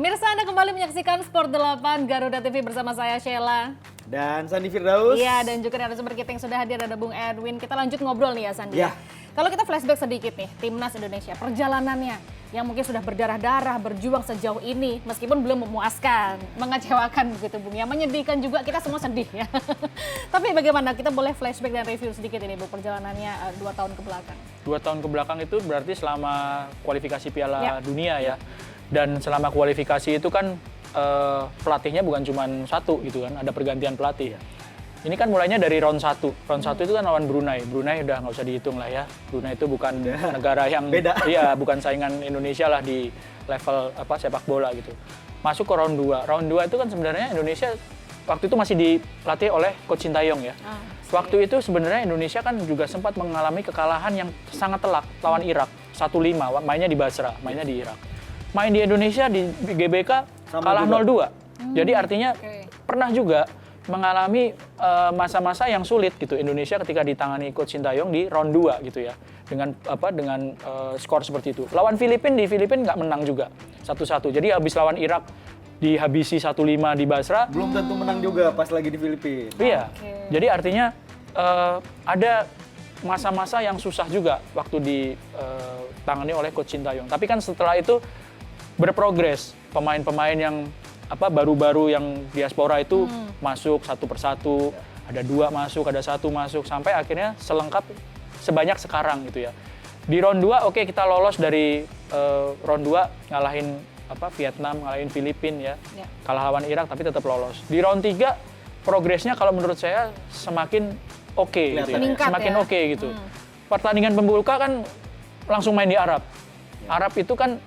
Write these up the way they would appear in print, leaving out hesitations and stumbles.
Pemirsa, Anda kembali menyaksikan Sport 8 Garuda TV bersama saya Sheila. Dan Sandi Firdaus. Iya, dan juga narasumber kita yang sudah hadir ada Bung Edwin. Kita lanjut ngobrol nih ya Sandi. Ya. Kalau kita flashback sedikit nih, Timnas Indonesia, perjalanannya yang mungkin sudah berdarah-darah, berjuang sejauh ini, meskipun belum memuaskan, mengecewakan begitu Bung, ya menyedihkan juga, kita semua sedih ya. Tapi bagaimana, kita boleh flashback dan review sedikit ini Bung, perjalanannya 2 tahun ke belakang. 2 tahun ke belakang itu berarti selama kualifikasi Piala Ya. Dunia ya. Dan selama kualifikasi itu kan pelatihnya bukan cuma satu gitu kan, ada pergantian pelatih. Ini kan mulainya dari round 1. Round 1 itu kan lawan Brunei. Brunei udah nggak usah dihitung lah ya. Brunei itu bukan negara yang beda. Iya, bukan saingan Indonesia lah di level sepak bola gitu. Masuk ke round 2. Round 2 itu kan sebenarnya Indonesia waktu itu masih dilatih oleh Coach Sintayong ya. Waktu itu sebenarnya Indonesia kan juga sempat mengalami kekalahan yang sangat telak lawan Irak. 1-5, mainnya di Basra, mainnya di Irak. Main di Indonesia di GBK kalah 0-2. Jadi artinya pernah juga mengalami masa-masa yang sulit gitu Indonesia ketika ditangani Coach Sintayong di round 2 gitu ya. Dengan skor seperti itu. Lawan Filipina di Filipina nggak menang juga 1-1. Jadi habis lawan Irak dihabisi 1-5 di Basra. Belum tentu menang juga pas lagi di Filipina. Iya. Jadi artinya ada masa-masa yang susah juga waktu ditangani oleh Coach Sintayong. Tapi kan setelah itu berprogres, pemain-pemain yang baru-baru yang diaspora itu masuk satu persatu, ada 2 masuk, ada 1 masuk, sampai akhirnya selengkap sebanyak sekarang gitu ya. Di round 2 oke, kita lolos dari round 2 ngalahin Vietnam, ngalahin Filipina ya. Kalah lawan Irak tapi tetap lolos. Di round 3 progresnya kalau menurut saya semakin oke gitu ya. Semakin oke gitu. Pertandingan pembuka kan langsung main di Arab. Arab itu kan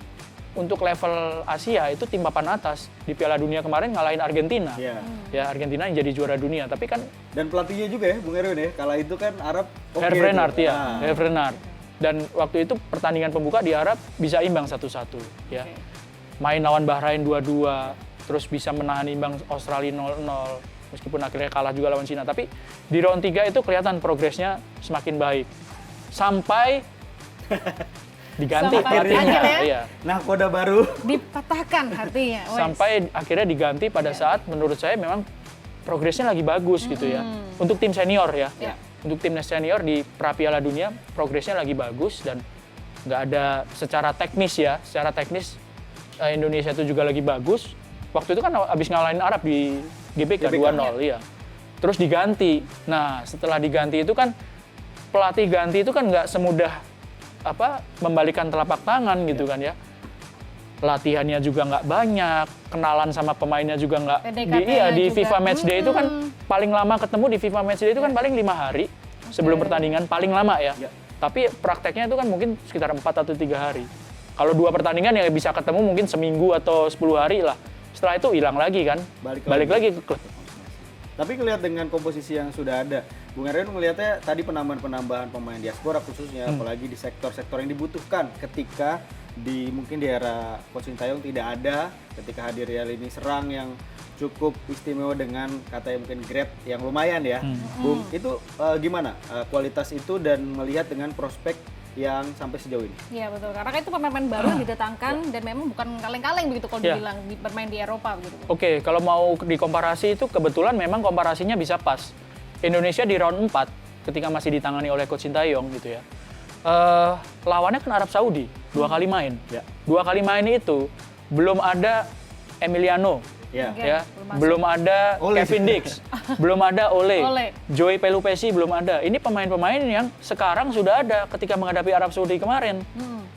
untuk level Asia itu tim papan atas. Di Piala Dunia kemarin ngalahin Argentina. Ya, Argentina yang jadi juara dunia. Tapi kan dan pelatihnya juga ya, Bung Erwin ya. Kala itu kan Arab Herve Renard ya, Herve Renard. Dan waktu itu pertandingan pembuka di Arab bisa imbang 1-1 ya. Main lawan Bahrain 2-2, terus bisa menahan imbang Australia 0-0. Meskipun akhirnya kalah juga lawan Cina, tapi di round 3 itu kelihatan progresnya semakin baik. Sampai diganti pelatihnya, iya. Nah, kode baru Dipatahkan hatinya. Sampai akhirnya diganti pada saat menurut saya memang progresnya lagi bagus gitu ya. Untuk tim senior ya. Untuk timnas senior di pra Piala Dunia progresnya lagi bagus dan nggak ada secara teknis ya. Secara teknis Indonesia itu juga lagi bagus. Waktu itu kan habis ngalahin Arab di GBK 2-0 ya. Terus diganti. Nah, setelah diganti itu kan pelatih ganti itu kan nggak semudah membalikan telapak tangan gitu kan ya. Latihannya juga nggak banyak, kenalan sama pemainnya juga nggak. Di FIFA Matchday itu kan paling lama ketemu di FIFA Matchday itu kan paling 5 hari sebelum pertandingan, paling lama ya. Tapi prakteknya itu kan mungkin sekitar 4 atau 3 hari. Kalau 2 pertandingan ya bisa ketemu mungkin seminggu atau 10 hari lah. Setelah itu hilang lagi kan, balik lagi ke klub. Tapi ngelihat dengan komposisi yang sudah ada, Bung Erwin melihatnya tadi penambahan pemain diaspora khususnya, apalagi di sektor-sektor yang dibutuhkan ketika mungkin di era Coach Sintayong tidak ada, ketika hadir ya lini serang yang cukup istimewa dengan katanya mungkin grade yang lumayan ya. Bung, itu gimana kualitas itu dan melihat dengan prospek yang sampai sejauh ini? Iya betul, karena itu pemain-pemain baru yang didatangkan dan memang bukan kaleng-kaleng begitu kalau dibilang bermain di Eropa begitu. Oke, kalau mau dikomparasi itu kebetulan memang komparasinya bisa pas. Indonesia di round 4 ketika masih ditangani oleh Coach Sintayong gitu ya. Lawannya kan Arab Saudi, 2 kali main. 2 kali main itu belum ada Emiliano. Belum ada Kevin Dix, belum ada Ole. Joey Pelupesi belum ada. Ini pemain-pemain yang sekarang sudah ada ketika menghadapi Arab Saudi kemarin.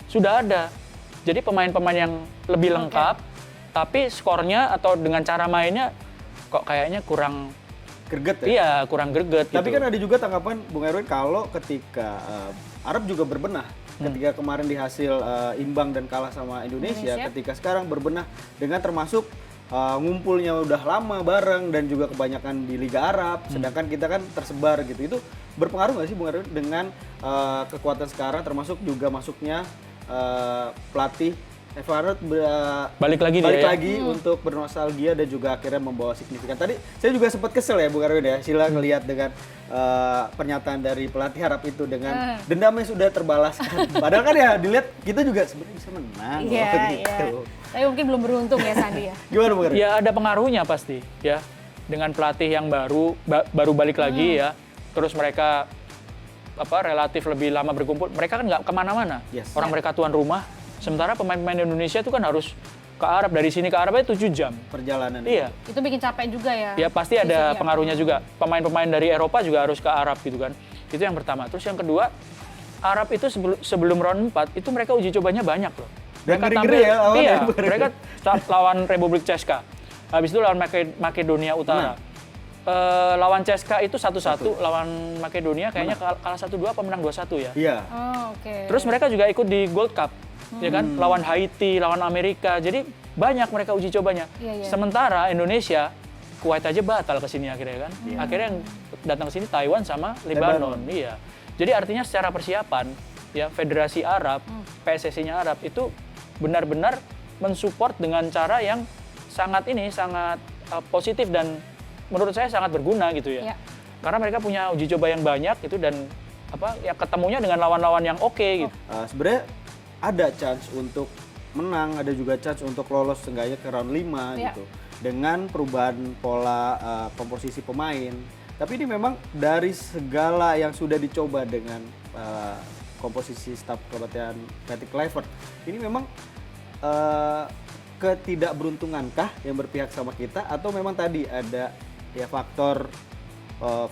Sudah ada. Jadi pemain-pemain yang lebih lengkap, tapi skornya atau dengan cara mainnya kok kayaknya kurang greget ya? Iya, kurang greget. Tapi gitu. kan ada juga tanggapan Bung Erwin kalau ketika Arab juga berbenah. Ketika kemarin di hasil imbang dan kalah sama Indonesia, ketika sekarang berbenah dengan termasuk ngumpulnya udah lama bareng dan juga kebanyakan di Liga Arab, sedangkan kita kan tersebar gitu. Itu berpengaruh nggak sih Bung Erwin dengan kekuatan sekarang termasuk juga masuknya pelatih Everett Balik lagi dia balik ya. lagi untuk bernostalgia dan juga akhirnya membawa signifikan. Tadi saya juga sempat kesel ya Bung Erwin ya, Sila ngelihat dengan pernyataan dari pelatih Arab itu dengan dendamnya sudah terbalaskan. Padahal kan ya dilihat kita juga sebenarnya bisa menang Iya, loh, iya. gitu. Tapi mungkin belum beruntung ya Sandi ya. Gimana Bung Erwin? Ya ada pengaruhnya pasti ya. Dengan pelatih yang baru balik lagi ya. Terus mereka relatif lebih lama berkumpul. Mereka kan nggak kemana-mana. Yes. Orang mereka tuan rumah. Sementara pemain-pemain Indonesia itu kan harus ke Arab, dari sini ke Arab aja 7 jam. Perjalanan. Iya. Itu bikin capek juga ya. Ya pasti ada Fisiknya. pengaruhnya juga. Pemain-pemain dari Eropa juga harus ke Arab gitu kan. Itu yang pertama. Terus yang kedua, Arab itu sebelum round 4 itu mereka uji cobanya banyak loh. Dan Mereka ngeri-ngeri ya lawannya. iya, mereka lawan Republik Ceska. Habis itu lawan Makedonia Utara. Lawan Ceska itu 1-1, lawan Makedonia kayaknya kalah 1-2 apa menang 2-1 ya. Iya. Oh, oke. Terus mereka juga ikut di Gold Cup, ya kan? Lawan Haiti, lawan Amerika. Jadi banyak mereka uji cobanya. Iya, iya. Sementara Indonesia, Kuwait aja batal ke sini akhirnya kan. Akhirnya yang datang ke sini Taiwan sama Lebanon. Iya. Jadi artinya secara persiapan, ya Federasi Arab, PSSI-nya Arab itu benar-benar mensupport dengan cara yang sangat positif dan menurut saya sangat berguna gitu ya. Iya. Karena mereka punya uji coba yang banyak itu dan ketemunya dengan lawan-lawan yang oke gitu. Sebenarnya ada chance untuk menang, ada juga chance untuk lolos seenggaknya ke round 5 Iya. gitu. Dengan perubahan pola komposisi pemain. Tapi ini memang dari segala yang sudah dicoba dengan komposisi staf kepelatihan Patrick Kluivert, ini memang ketidakberuntungankah yang berpihak sama kita atau memang tadi ada ya faktor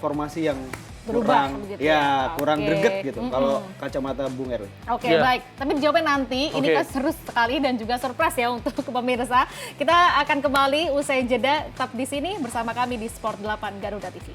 formasi yang Berubah kurang begitu ya? kurang Oke. greget gitu kalau kacamata Bung Erwin. Oke, Iya. baik. Tapi dijawabnya nanti. Ini Oke. kan seru sekali dan juga surprise ya untuk pemirsa. Kita akan kembali usai jeda tetap di sini bersama kami di Sport 8 Garuda TV.